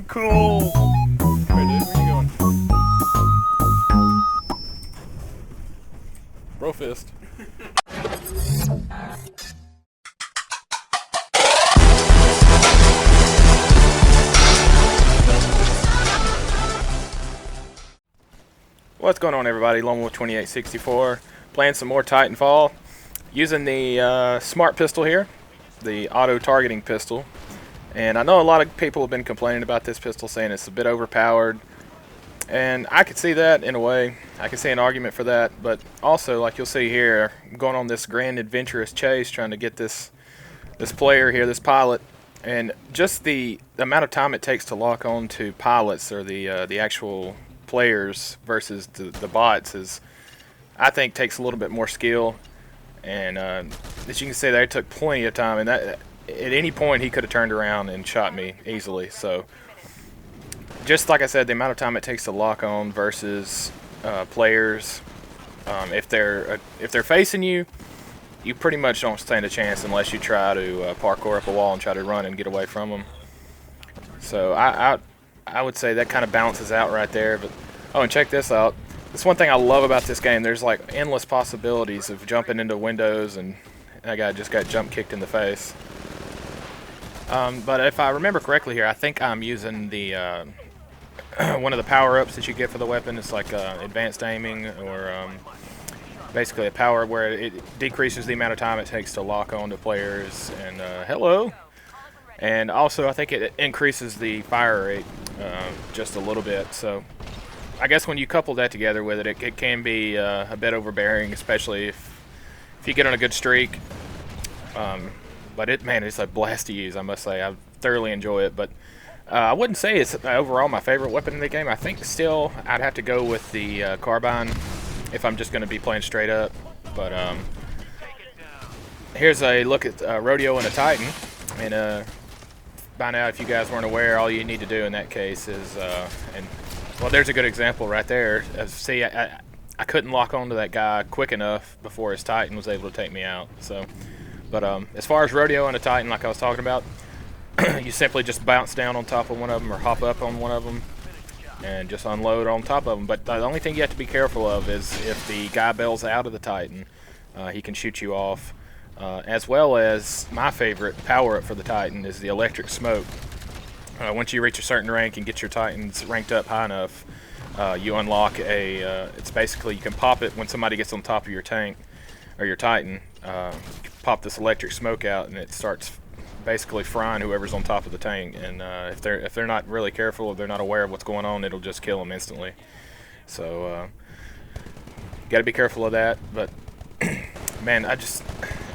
cool. Wait, dude, where you going? Bro fist. What's going on, everybody? Lone Wolf 2864 playing some more Titanfall using the smart pistol here, the auto targeting pistol. And I know a lot of people have been complaining about this pistol, saying it's a bit overpowered, and I could see that in a way. I can see an argument for that, but also, like you'll see here, I'm going on this grand adventurous chase trying to get this player here, this pilot, and just the amount of time it takes to lock on to pilots, or the actual players versus the bots, is, I think, takes a little bit more skill. And as you can see there, it took plenty of time, and that at any point he could have turned around and shot me easily. So just like I said, the amount of time it takes to lock on versus players, if they're facing you, you pretty much don't stand a chance unless you try to parkour up a wall and try to run and get away from them. So I would say that kind of balances out right there. But oh, and check this out. That's one thing I love about this game. There's like endless possibilities of jumping into windows, and that guy just got jump kicked in the face. But if I remember correctly here, I think I'm using the one of the power-ups that you get for the weapon. It's like advanced aiming, or basically a power where it decreases the amount of time it takes to lock on to players. And hello. And also, I think it increases the fire rate just a little bit. So I guess when you couple that together with it, it can be a bit overbearing, especially if you get on a good streak. But it's a blast to use, I must say. I thoroughly enjoy it. But I wouldn't say it's overall my favorite weapon in the game. I think still I'd have to go with the carbine if I'm just going to be playing straight up. But here's a look at Rodeo and a Titan. And by now, if you guys weren't aware, all you need to do in that case is, well, there's a good example right there. See, I couldn't lock onto that guy quick enough before his Titan was able to take me out. So, but as far as Rodeo and a Titan, like I was talking about, you simply just bounce down on top of one of them or hop up on one of them and just unload on top of them. But the only thing you have to be careful of is if the guy bails out of the Titan, he can shoot you off. As well as my favorite power-up for the Titan is the electric smoke. Once you reach a certain rank and get your Titans ranked up high enough, you unlock it's basically, you can pop it when somebody gets on top of your tank or your Titan. Pop this electric smoke out, and it starts basically frying whoever's on top of the tank. And if they're not really careful, if they're not aware of what's going on, it'll just kill them instantly. So got to be careful of that. But man, I just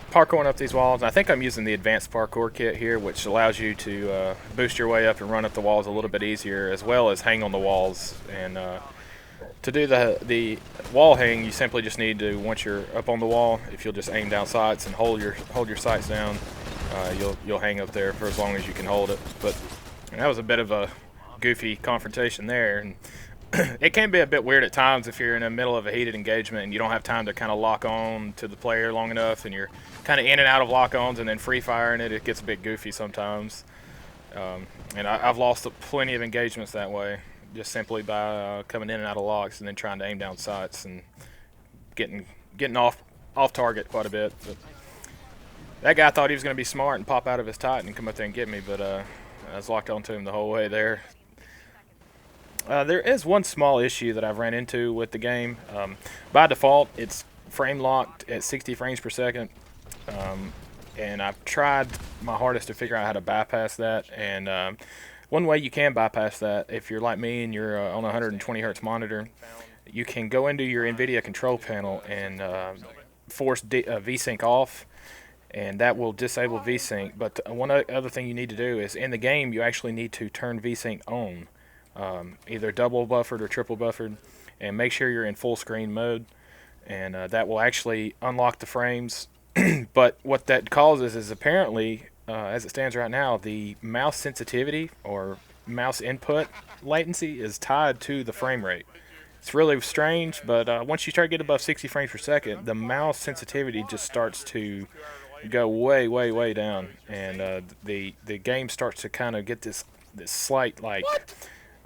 parkouring up these walls. I think I'm using the advanced parkour kit here, which allows you to boost your way up and run up the walls a little bit easier, as well as hang on the walls. And to do the wall hang, you simply just need to, once you're up on the wall, if you'll just aim down sights and hold your sights down, you'll hang up there for as long as you can hold it. But that was a bit of a goofy confrontation there, and it can be a bit weird at times if you're in the middle of a heated engagement and you don't have time to kind of lock on to the player long enough, and you're kind of in and out of lock-ons and then free firing it. It gets a bit goofy sometimes, and I've lost plenty of engagements that way, just simply by coming in and out of locks and then trying to aim down sights and getting off target quite a bit. But that guy thought he was going to be smart and pop out of his Titan and come up there and get me, but I was locked onto him the whole way there. There is one small issue that I've ran into with the game. By default, it's frame locked at 60 frames per second, and I've tried my hardest to figure out how to bypass that. And one way you can bypass that, if you're like me and you're on a 120 hertz monitor, you can go into your NVIDIA control panel and force VSync off, and that will disable VSync. But one other thing you need to do is, in the game, you actually need to turn VSync on. Either double buffered or triple buffered, and make sure you're in full screen mode, and that will actually unlock the frames. But what that causes is, apparently, as it stands right now, the mouse sensitivity or mouse input latency is tied to the frame rate. It's really strange, but once you start to get above 60 frames per second, the mouse sensitivity just starts to go way, way, way down, and the game starts to kind of get this this slight like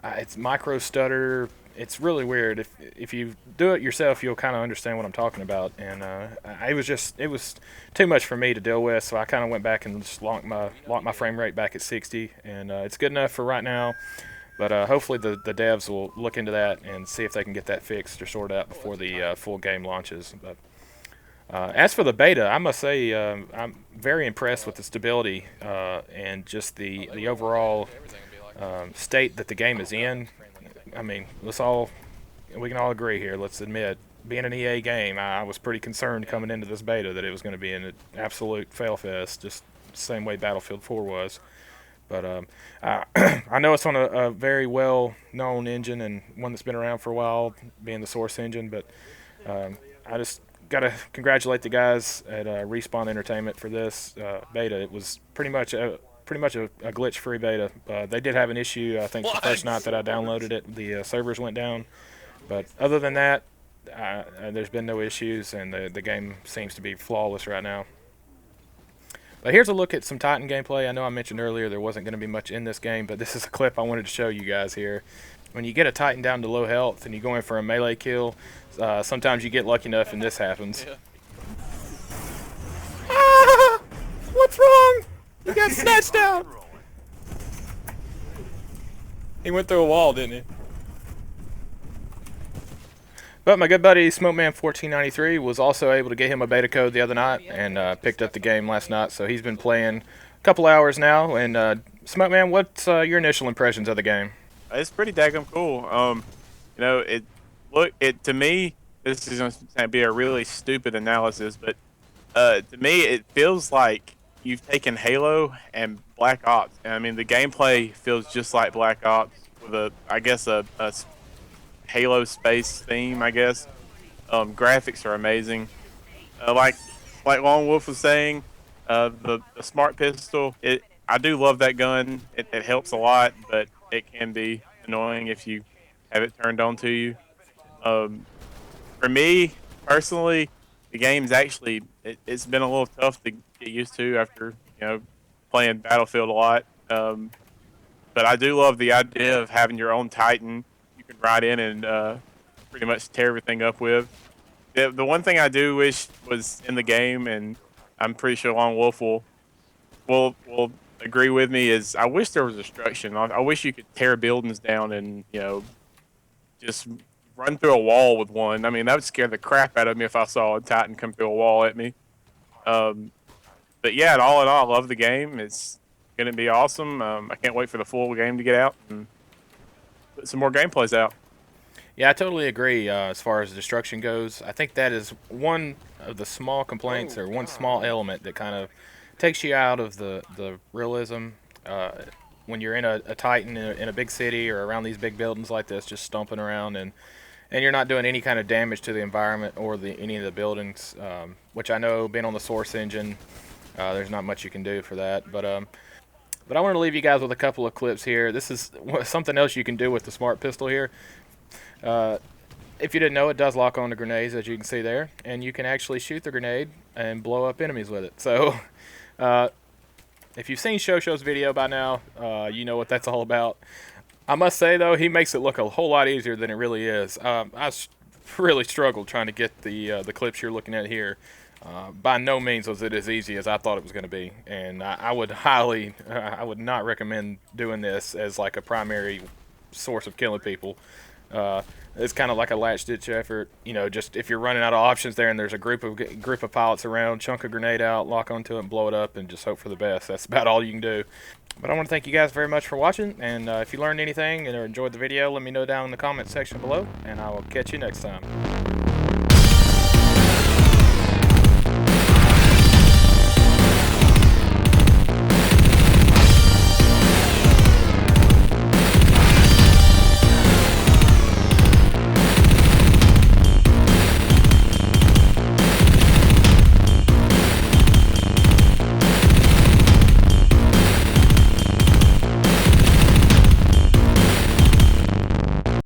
it's micro stutter. It's really weird. If you do it yourself, you'll kind of understand what I'm talking about. And it was too much for me to deal with, so I kind of went back and just locked my frame rate back at 60, and it's good enough for right now. But hopefully the devs will look into that and see if they can get that fixed or sorted out before the full game launches. But as for the beta, I must say I'm very impressed with the stability and just the overall state that the game is in. I mean, we can all agree here. Let's admit, being an EA game, I was pretty concerned coming into this beta that it was going to be an absolute fail fest, just the same way Battlefield 4 was. But I know it's on a very well-known engine and one that's been around for a while, being the Source engine. But I just got to congratulate the guys at Respawn Entertainment for this beta. It was pretty much a glitch-free beta. They did have an issue, I think, the first night that I downloaded it. The servers went down. But other than that, there's been no issues, and the game seems to be flawless right now. But here's a look at some Titan gameplay. I know I mentioned earlier there wasn't going to be much in this game, but this is a clip I wanted to show you guys here. When you get a Titan down to low health and you go in for a melee kill, sometimes you get lucky enough and this happens. Yeah. Ah! What's wrong? He got snatched out! He went through a wall, didn't he? But my good buddy Smokeman1493 was also able to get him a beta code the other night and picked up the game last night. So he's been playing a couple hours now. And Smokeman, what's your initial impressions of the game? It's pretty daggum cool. You know, to me, this is going to be a really stupid analysis, but to me, it feels like you've taken Halo and Black Ops. And I mean, the gameplay feels just like Black Ops with I guess a Halo space theme, I guess. Graphics are amazing. Like Lone Wolf was saying, the smart pistol, I do love that gun. It helps a lot, but it can be annoying if you have it turned on to you. For me, personally, the game's actually, it's been a little tough to get used to after, playing Battlefield a lot. But I do love the idea of having your own Titan you can ride in and pretty much tear everything up with. The one thing I do wish was in the game, and I'm pretty sure Lone Wolf will agree with me, is I wish there was destruction. I wish you could tear buildings down and, just run through a wall with one. I mean, that would scare the crap out of me if I saw a Titan come through a wall at me. But yeah, all in all, I love the game. It's going to be awesome. I can't wait for the full game to get out and put some more gameplays out. Yeah, I totally agree as far as destruction goes. I think that is one of the small complaints or one small element that kind of takes you out of the realism when you're in a Titan in a big city or around these big buildings like this, just stomping around and you're not doing any kind of damage to the environment or any of the buildings, which I know being on the Source engine, there's not much you can do for that. But I want to leave you guys with a couple of clips here. This is something else you can do with the smart pistol here. If you didn't know, it does lock on to grenades, as you can see there, and you can actually shoot the grenade and blow up enemies with it. So if you've seen Show's video by now, you know what that's all about. I must say, though, he makes it look a whole lot easier than it really is. I really struggled trying to get the clips you're looking at here. By no means was it as easy as I thought it was going to be, and I would not recommend doing this as like a primary source of killing people. It's kind of like a latch-ditch effort, just if you're running out of options there and there's a group of pilots around, chunk a grenade out, lock onto it, and blow it up, and just hope for the best. That's about all you can do. But I want to thank you guys very much for watching, and if you learned anything or enjoyed the video, let me know down in the comments section below, and I will catch you next time.